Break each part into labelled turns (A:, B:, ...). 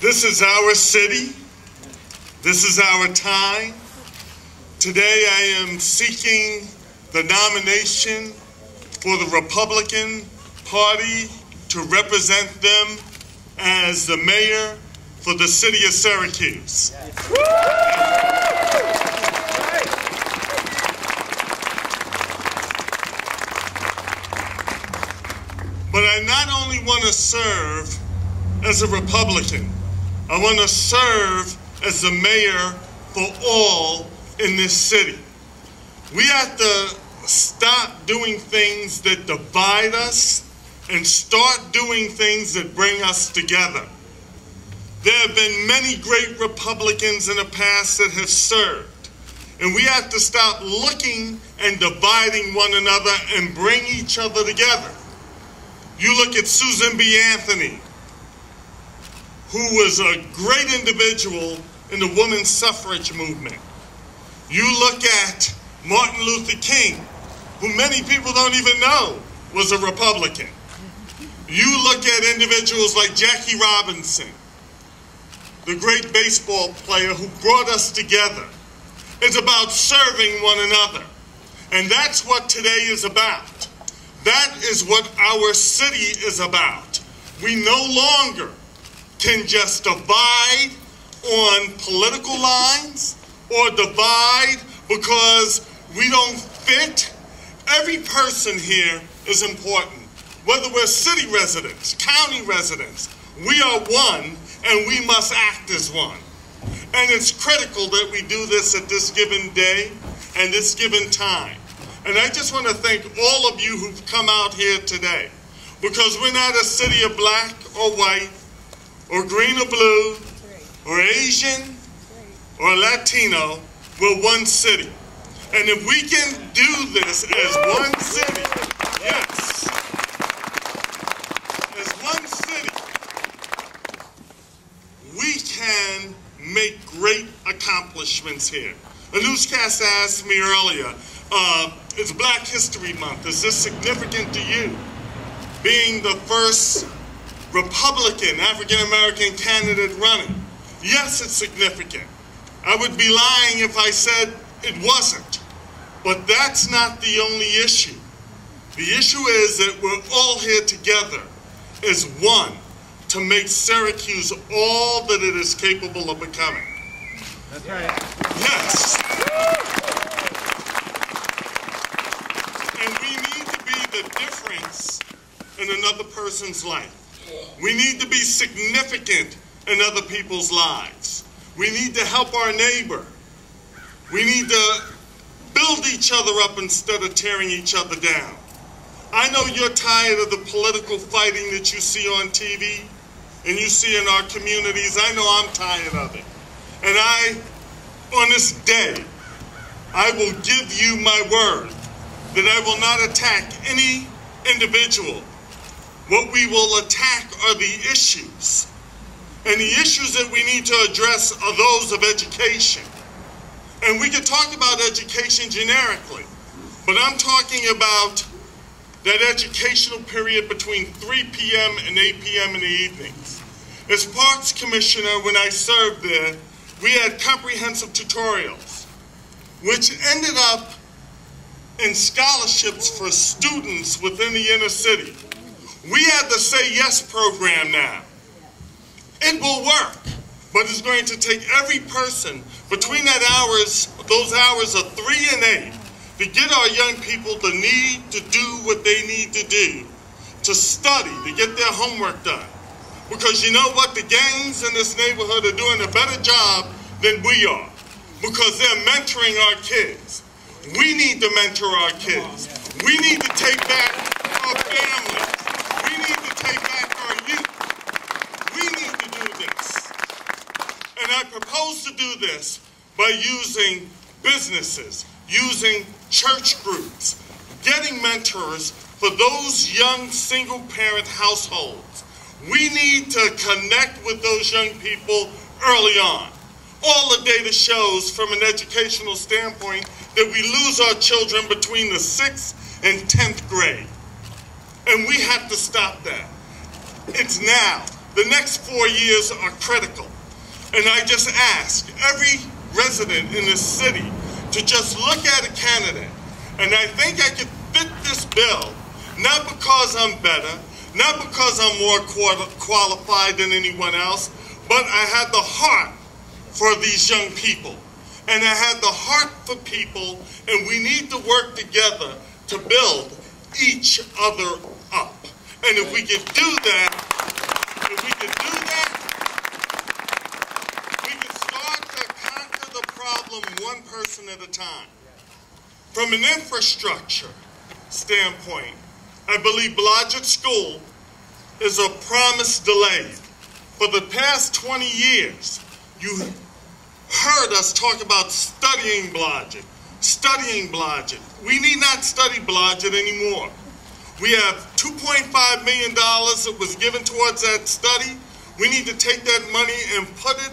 A: This is our city. This is our time. Today I am seeking the nomination for the Republican Party to represent them as the mayor for the city of Syracuse. But I not only want to serve as a Republican, I want to serve as the mayor for all in this city. We have to stop doing things that divide us and start doing things that bring us together. There have been many great Republicans in the past that have served, and we have to stop looking and dividing one another and bring each other together. You look at Susan B. Anthony, who was a great individual in the women's suffrage movement. You look at Martin Luther King, who many people don't even know was a Republican. You look at individuals like Jackie Robinson, the great baseball player who brought us together. It's about serving one another. And that's what today is about. That is what our city is about. We no longer can just divide on political lines or divide because we don't fit. Every person here is important. Whether we're city residents, county residents, we are one and we must act as one. And it's critical that we do this at this given day and this given time. And I just want to thank all of you who've come out here today, because we're not a city of black or white or green or blue or Asian or Latino. We're one city. And if we can do this as one city, yes, as one city, we can make great accomplishments here. A newscaster asked me earlier, it's Black History Month. Is this significant to you? Being the first Republican African-American candidate running. Yes, it's significant. I would be lying if I said it wasn't. But that's not the only issue. The issue is that we're all here together as one to make Syracuse all that it is capable of becoming.
B: That's right.
A: Yes. And we need to be the difference in another person's life. We need to be significant in other people's lives. We need to help our neighbor. We need to build each other up instead of tearing each other down. I know you're tired of the political fighting that you see on TV and you see in our communities. I know I'm tired of it. And on this day, I will give you my word that I will not attack any individual. What we will attack are the issues. And the issues that we need to address are those of education. And we can talk about education generically, but I'm talking about that educational period between 3 p.m. and 8 p.m. in the evenings. As Parks Commissioner, when I served there, we had comprehensive tutorials, which ended up in scholarships for students within the inner city. We have the Say Yes program now. It will work, but it's going to take every person between those hours of 3 and 8 to get our young people the need to do what they need to do, to study, to get their homework done. Because you know what? The gangs in this neighborhood are doing a better job than we are, because they're mentoring our kids. We need to mentor our kids. We need to take back our families. We need to take back our youth. We need to do this. And I propose to do this by using businesses, using church groups, getting mentors for those young single-parent households. We need to connect with those young people early on. All the data shows from an educational standpoint that we lose our children between the 6th and 10th grade. And we have to stop that. It's now. The next 4 years are critical. And I just ask every resident in this city to just look at a candidate. And I think I could fit this bill, not because I'm better, not because I'm more qualified than anyone else, but I had the heart for these young people. And I had the heart for people, and we need to work together to build each other up. And if we can do that, we can start to conquer the problem one person at a time. From an infrastructure standpoint, I believe Blodgett School is a promise delayed. For the past 20 years, you heard us talk about studying Blodgett. We need not study Blodgett anymore. We have $2.5 million that was given towards that study. We need to take that money and put it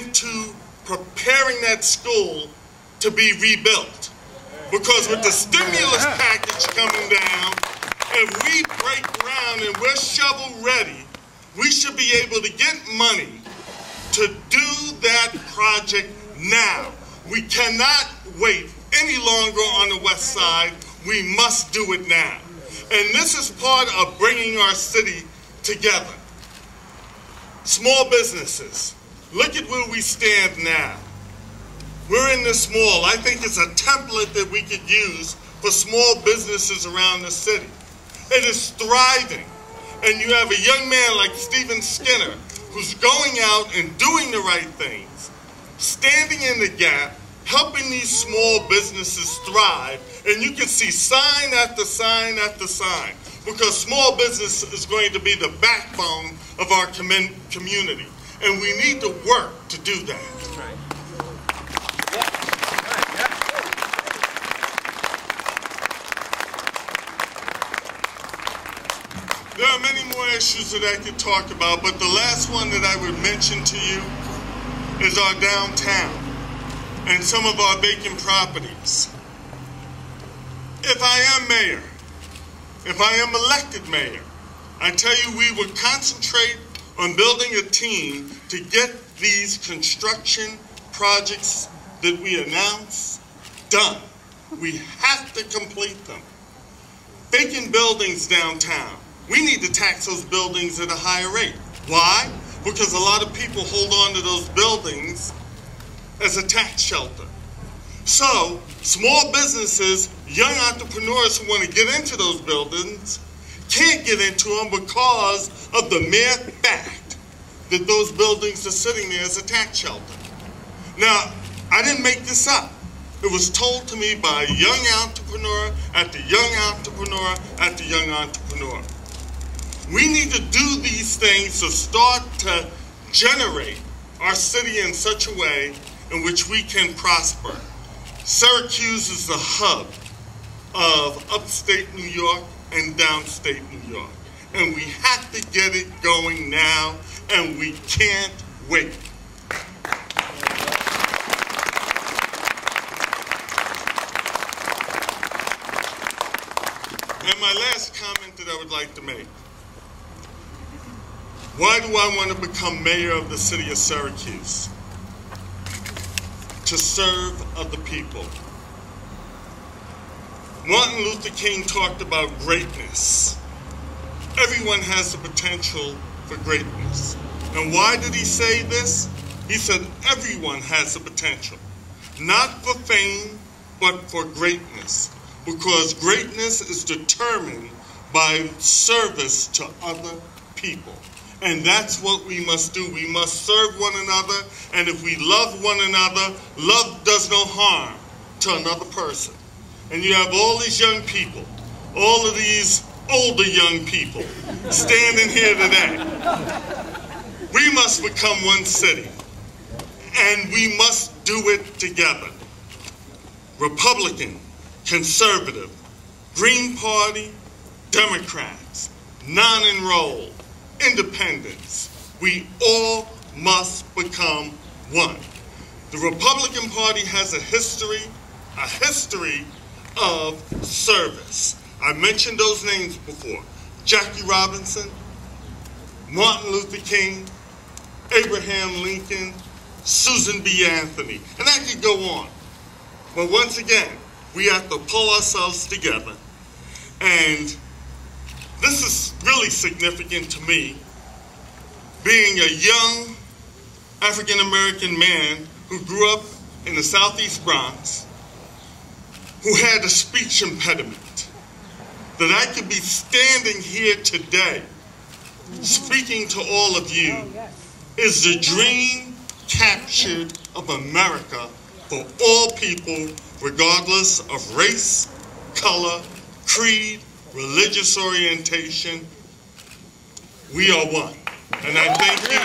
A: into preparing that school to be rebuilt. Because with the stimulus package coming down, if we break ground and we're shovel ready, we should be able to get money to do that project now. We cannot wait any longer on the west side. We must do it now. And this is part of bringing our city together. Small businesses. Look at where we stand now. We're in this mall. I think it's a template that we could use for small businesses around the city. It is thriving. And you have a young man like Stephen Skinner who's going out and doing the right things, standing in the gap, helping these small businesses thrive. And you can see sign after sign after sign, because small business is going to be the backbone of our community. And we need to work to do that. That's right. There are many more issues that I could talk about, but the last one that I would mention to you is our downtown and some of our vacant properties. If I am mayor, if I am elected mayor, I tell you we would concentrate on building a team to get these construction projects that we announce done. We have to complete them. Vacant buildings downtown. We need to tax those buildings at a higher rate. Why? Because a lot of people hold on to those buildings as a tax shelter. So, small businesses, young entrepreneurs who want to get into those buildings can't get into them because of the mere fact that those buildings are sitting there as a tax shelter. Now, I didn't make this up. It was told to me by a young entrepreneur after young entrepreneur after young entrepreneur. We need to do these things to start to generate our city in such a way in which we can prosper. Syracuse is the hub of upstate New York and downstate New York. And we have to get it going now, and we can't wait. And my last comment that I would like to make. Why do I want to become mayor of the city of Syracuse? To serve other people. Martin Luther King talked about greatness. Everyone has the potential for greatness. And why did he say this? He said everyone has the potential. Not for fame, but for greatness. Because greatness is determined by service to other people. And that's what we must do. We must serve one another, and if we love one another, love does no harm to another person. And you have all these young people, all of these older young people standing here today. We must become one city, and we must do it together. Republican, conservative, Green Party, Democrats, non-enrolled, independents. We all must become one. The Republican Party has a history of service. I mentioned those names before. Jackie Robinson, Martin Luther King, Abraham Lincoln, Susan B. Anthony, and I could go on. But once again, we have to pull ourselves together. And this is really significant to me, being a young African-American man who grew up in the Southeast Bronx, who had a speech impediment, that I could be standing here today speaking to all of you is the dream captured of America for all people, regardless of race, color, creed, religious orientation. We are one. And I thank you.